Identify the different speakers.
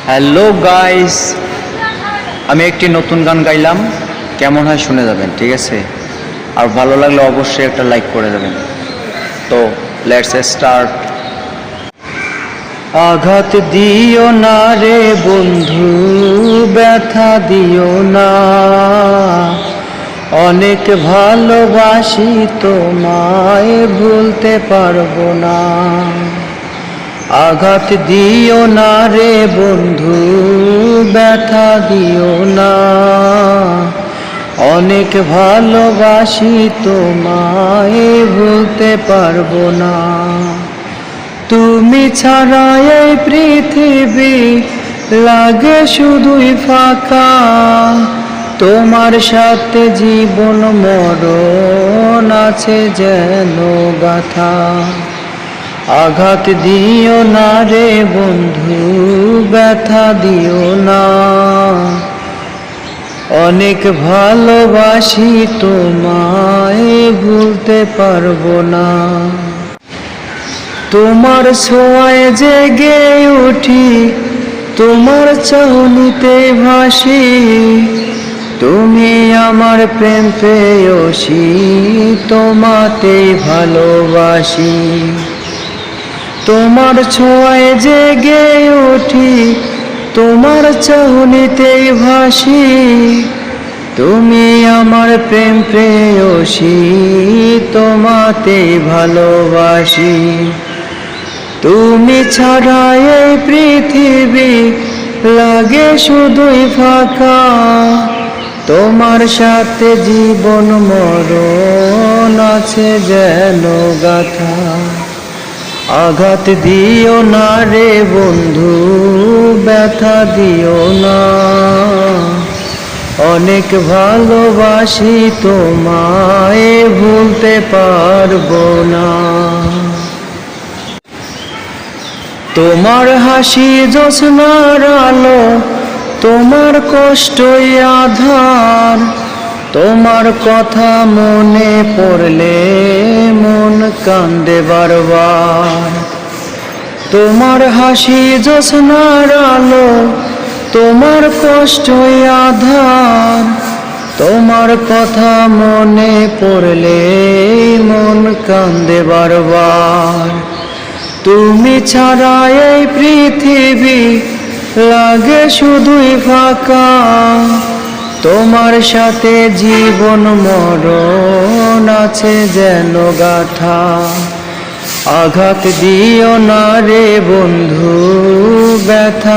Speaker 1: Hello guys, আমি একটি নতুন গান গাইলাম, কেমন হয় শুনে যাবেন, ঠিক আছে? আর ভালো লাগলে অবশ্যই একটা লাইক করে দেবেন। তো লেটস স্টার্ট। আঘাত দিও না রে বন্ধু, ব্যথা দিও না, অনেক ভালোবাসি তোমায়, ভুলতে পারবো না। আঘাত দিও না রে বন্ধু, ব্যথা দিও না, অনেক ভালোবাসি তোমায়, ভুলতে পারবো না। তুমি ছাড়া এই পৃথিবী লাগে শুধুই ফাঁকা, তোমার সাথে জীবন মরণ আছে যেন গাথা। আঘাত দিও না রে বন্ধু, ব্যথা দিও না, অনেক ভালোবাসি তোমায়, ভুলতে পারবো না। তোমার ছোঁয়ায় জেগে উঠি, তোমার চাহনিতে ভাসি, তুমি আমার প্রেম প্রেয়সী, তোমাতেই ভালোবাসি। তোমার ছোঁয়ায় জেগে উঠি, তোমার চাহনিতেই ভাসি, তুমি আমার প্রেম প্রেয়সী, তোমাতেই ভালোবাসি। তুমি ছাড়া এই পৃথিবী লাগে শুধুই ফাঁকা, তোমার সাথে জীবন মরণ আছে যেন গাথা। আঘাত দিও না রে বন্ধু, ব্যথা দিও না, অনেক ভালোবাসি তোমায়, ভুলতে পারবো না। তোমার হাসি জ্যোৎস্নার আলো, তোমার কষ্টই আধার, তোমার কথা মনে পড়লে মন কান্দে বারবার। তোমার হাসি জ্যোৎস্নার আলো, তোমার কষ্টই আধার, তোমার কথা মনে পড়লে মন কান্দে বারবার। তুমি ছাড়া এই পৃথিবী লাগে শুধুই ফাঁকা, তোমার সাথে জীবন মরণ আছে যেন গাথা। আঘাত দিও না রে বন্ধু, ব্যথা